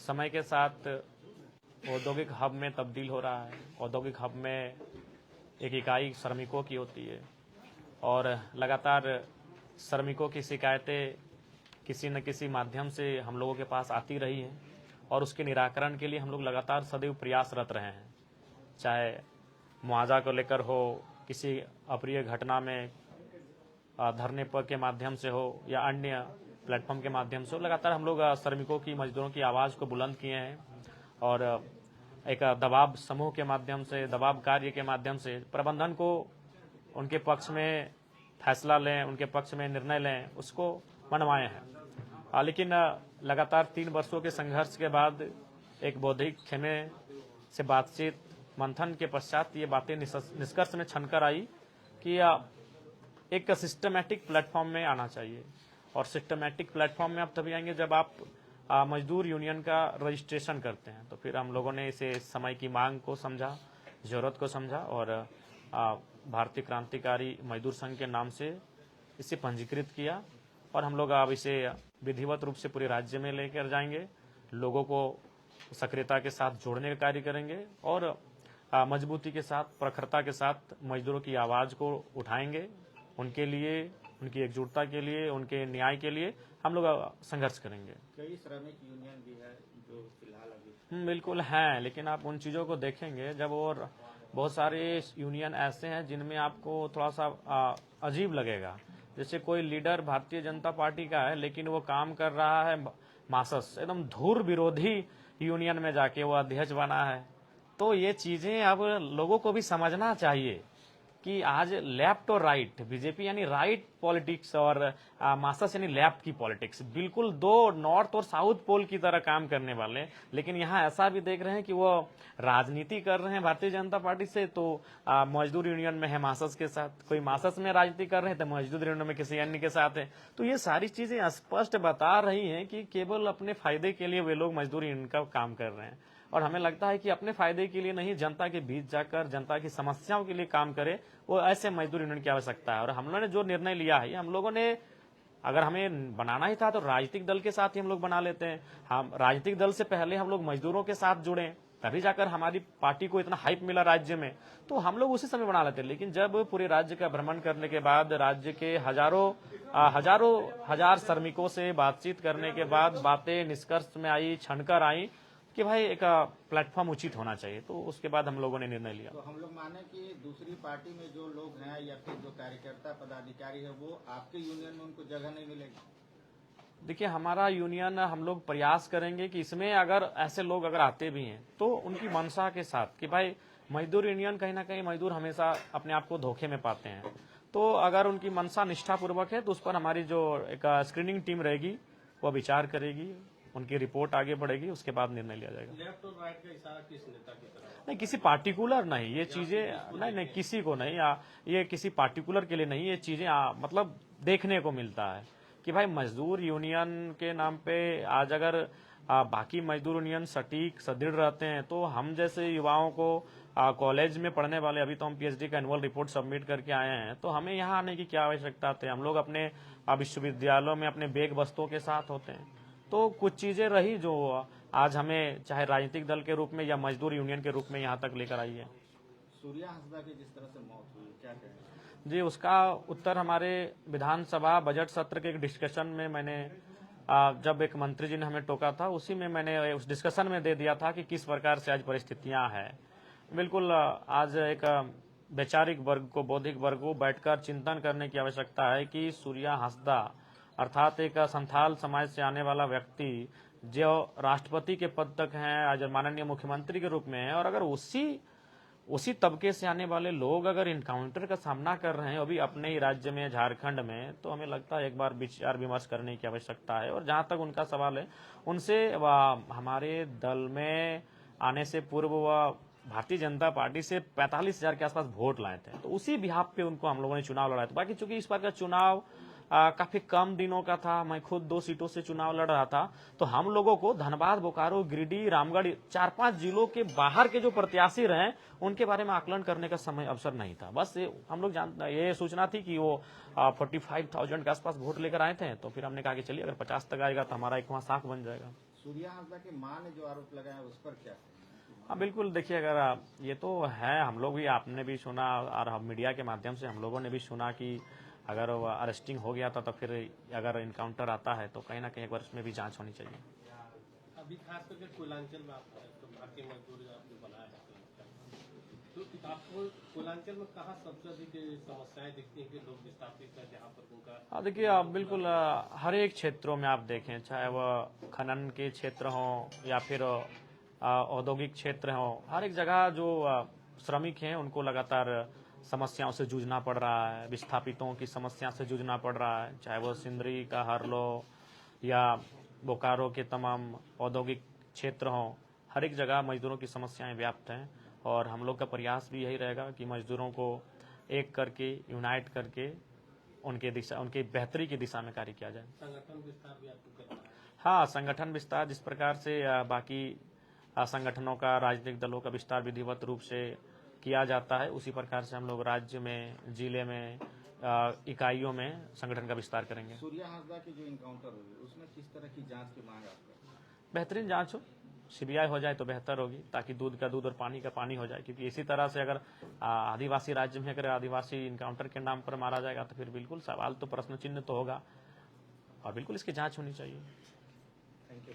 समय के साथ औद्योगिक हब में तब्दील हो रहा है। औद्योगिक हब में एक इकाई श्रमिकों की होती है और लगातार श्रमिकों की शिकायतें किसी न किसी माध्यम से हम लोगों के पास आती रही हैं और उसके निराकरण के लिए हम लोग लगातार सदैव प्रयासरत रहे हैं। चाहे मुआवजा को लेकर हो, किसी अप्रिय घटना में धरने पर के माध्यम से हो या अन्य प्लेटफॉर्म के माध्यम से हो, लगातार हम लोग श्रमिकों की, मजदूरों की आवाज़ को बुलंद किए हैं और एक दबाव समूह के माध्यम से, दबाव कार्य के माध्यम से प्रबंधन को उनके पक्ष में फैसला लें, उनके पक्ष में निर्णय लें, उसको मनवाए हैं। लेकिन लगातार 3 वर्षों के संघर्ष के बाद एक बौद्धिक खेमे से बातचीत मंथन के पश्चात ये बातें निष्कर्ष में छनकर आई कि एक सिस्टमैटिक प्लेटफॉर्म में आना चाहिए। और सिस्टमैटिक प्लेटफॉर्म में आप तभी आएंगे जब आप मजदूर यूनियन का रजिस्ट्रेशन करते हैं। तो फिर हम लोगों ने इसे समय की मांग को समझा, जरूरत को समझा और भारतीय क्रांतिकारी मजदूर संघ के नाम से इसे पंजीकृत किया और हम लोग अब इसे विधिवत रूप से पूरे राज्य में लेकर जाएंगे, लोगों को सक्रियता के साथ जोड़ने का कार्य करेंगे और मजबूती के साथ, प्रखरता के साथ मजदूरों की आवाज़ को उठाएंगे। उनके लिए, उनकी एकजुटता के लिए, उनके न्याय के लिए हम लोग संघर्ष करेंगे। कई श्रमिक यूनियन भी है जो फिलहाल अभी बिल्कुल हैं, लेकिन आप उन चीज़ों को देखेंगे जब, और बहुत सारे यूनियन ऐसे हैं जिनमें आपको थोड़ा सा अजीब लगेगा। जैसे कोई लीडर भारतीय जनता पार्टी का है लेकिन वो काम कर रहा है मार्क्सिस्ट, एकदम धुर विरोधी यूनियन में जाके वो अध्यक्ष बना है। तो ये चीजें अब लोगों को भी समझना चाहिए कि आज लेफ्ट और राइट, बीजेपी यानी राइट पॉलिटिक्स और मार्क्सिस्ट यानी लेफ्ट की पॉलिटिक्स, बिल्कुल दो नॉर्थ और साउथ पोल की तरह काम करने वाले। लेकिन यहाँ ऐसा भी देख रहे हैं कि वो राजनीति कर रहे हैं भारतीय जनता पार्टी से, तो मजदूर यूनियन में है मार्क्सिस्ट के साथ, कोई मार्क्सिस्ट में राजनीति कर रहे हैं तो मजदूर यूनियन में किसी अन्य के साथ है। तो ये सारी चीजें स्पष्ट बता रही हैं कि केवल अपने फायदे के लिए वे लोग मजदूर यूनियन का काम कर रहे हैं। और हमें लगता है कि अपने फायदे के लिए नहीं, जनता के बीच जाकर जनता की समस्याओं के लिए काम करे, वो ऐसे मजदूर यूनियन की आवश्यकता है। और हम लोगों ने जो निर्णय लिया है, हम लोगों ने, अगर हमें बनाना ही था तो राजनीतिक दल के साथ ही हम लोग बना लेते हैं। हम राजनीतिक दल से पहले हम लोग मजदूरों के साथ जुड़े, तभी जाकर हमारी पार्टी को इतना हाइप मिला राज्य में, तो हम लोग उसी समय बना लेते। लेकिन जब पूरे राज्य का भ्रमण करने के बाद, राज्य के हजार श्रमिकों से बातचीत करने के बाद बातें निष्कर्ष में आई, छनकर आई कि भाई एक प्लेटफॉर्म उचित होना चाहिए, तो उसके बाद हम लोगों ने निर्णय लिया। तो हम लोग माने कि दूसरी पार्टी में जो लोग हैं या फिर जो कार्यकर्ता पदाधिकारी है वो आपके यूनियन में उनको जगह नहीं मिलेगी? देखिए, हमारा यूनियन, हम लोग प्रयास करेंगे कि इसमें अगर ऐसे लोग अगर आते भी हैं तो उनकी मंशा के साथ कि भाई मजदूर यूनियन, कहीं ना कहीं मजदूर हमेशा अपने आप को धोखे में पाते हैं, तो अगर उनकी मंशा निष्ठापूर्वक है तो उस पर हमारी जो एक स्क्रीनिंग टीम रहेगी वो विचार करेगी, उनकी रिपोर्ट आगे बढ़ेगी, उसके बाद निर्णय लिया जाएगा। लेफ्ट और राइट का इशारा किस नेता की तरफ? नहीं, किसी पार्टिकुलर नहीं, ये चीजें नहीं, किसी को नहीं, ये किसी पार्टिकुलर के लिए नहीं, ये चीजें मतलब देखने को मिलता है कि भाई मजदूर यूनियन के नाम पे आज अगर बाकी मजदूर यूनियन सटीक सुदृढ़ रहते हैं तो हम जैसे युवाओं को, कॉलेज में पढ़ने वाले, अभी तो हम पीएचडी का एनुअल रिपोर्ट सबमिट करके आए हैं, तो हमें यहाँ आने की क्या आवश्यकता थी। हम लोग अपने विश्वविद्यालयों में अपने बेग बस्तों के साथ होते हैं। तो कुछ चीजें रही जो आज हमें चाहे राजनीतिक दल के रूप में या मजदूर यूनियन के रूप में यहाँ तक लेकर आई है। सूर्या हंसदा की जिस तरह से मौत हुई, क्या कहेंगे जी? उसका उत्तर हमारे विधानसभा बजट सत्र के एक डिस्कशन में मैंने, जब एक मंत्री जी ने हमें टोका था, उसी में मैंने उस डिस्कशन में दे दिया था कि किस प्रकार से आज परिस्थितियां हैं। बिल्कुल आज एक वैचारिक वर्ग को, बौद्धिक वर्ग को बैठकर चिंतन करने की आवश्यकता है कि सूर्या हंसदा अर्थात एक संथाल समाज से आने वाला व्यक्ति जो राष्ट्रपति के पद तक हैं, आज माननीय मुख्यमंत्री के रूप में है, और अगर उसी तबके से आने वाले लोग अगर इनकाउंटर का सामना कर रहे हैं अभी अपने ही राज्य में, झारखंड में, तो हमें लगता है एक बार विचार विमर्श करने की आवश्यकता है। और जहां तक उनका सवाल है, उनसे हमारे दल में आने से पूर्व वह भारतीय जनता पार्टी से 45,000 के आसपास वोट लाए थे, तो उसी बिहाफ पे उनको हम लोगों ने चुनाव लड़ा था। बाकी चूंकि इस बार का चुनाव काफी कम दिनों का था, मैं खुद 2 सीटों से चुनाव लड़ रहा था, तो हम लोगों को धनबाद, बोकारो, गिरिडीह, रामगढ़, 4-5 जिलों के बाहर के जो प्रत्याशी रहे उनके बारे में आकलन करने का समय अवसर नहीं था। बस हम लोग ये सूचना थी कि वो 45,000 के आसपास वोट लेकर आए थे, तो फिर हमने कहा कि चलिए अगर 50 तक आएगा तो हमारा एक वहां साख बन जाएगा। सूर्या हांसदा की मां ने जो आरोप लगाया उस पर क्या? हाँ बिल्कुल, देखिए अगर ये तो है, हम लोग भी, आपने भी सुना और हम मीडिया के माध्यम से हम लोगों ने भी सुना कि अगर अरेस्टिंग हो गया था तो फिर अगर इनकाउंटर आता है तो कहीं ना कहीं एक बार उसमें भी जांच होनी चाहिए। अभी खास करके कोयलांचल में आप तो भारतीय मजदूर आपने बनाया है तो आपको कोयलांचल में कहाँ सबसे अधिक समस्याएं दिखती हैं कि लोग विस्थापित हैं जहाँ पर उनका? हाँ देखिए, आप बिल्कुल हर एक क्षेत्रों में आप देखें, चाहे वह खनन के क्षेत्र हों या फिर औद्योगिक क्षेत्र हों, हर एक जगह जो श्रमिक हैं उनको लगातार समस्याओं से जूझना पड़ रहा है, विस्थापितों की समस्या से जूझना पड़ रहा है, चाहे वो सिंदरी का हरलो या बोकारो के तमाम औद्योगिक क्षेत्र हों, हर एक जगह मजदूरों की समस्याएं व्याप्त हैं। और हम लोग का प्रयास भी यही रहेगा कि मजदूरों को एक करके, यूनाइट करके उनके बेहतरी की दिशा में कार्य किया जाए। संगठन विस्तार भी आपको करना है? हाँ, संगठन विस्तार जिस प्रकार से बाकी संगठनों का, राजनीतिक दलों का विस्तार विधिवत रूप से किया जाता है, उसी प्रकार से हम लोग राज्य में, जिले में, इकाइयों में संगठन का विस्तार करेंगे। सूर्या हांसदा की जो इनकाउंटर होगी उसमें किस तरह की जांच की मांग आप करते हैं? बेहतरीन जांच हो, सीबीआई हो जाए तो बेहतर होगी, ताकि दूध का दूध और पानी का पानी हो जाए। क्योंकि इसी तरह से अगर आदिवासी राज्य में अगर आदिवासी इनकाउंटर के नाम पर मारा जाएगा तो फिर बिल्कुल सवाल तो, प्रश्न चिन्ह तो होगा, और बिल्कुल इसकी जांच होनी चाहिए। Thank you.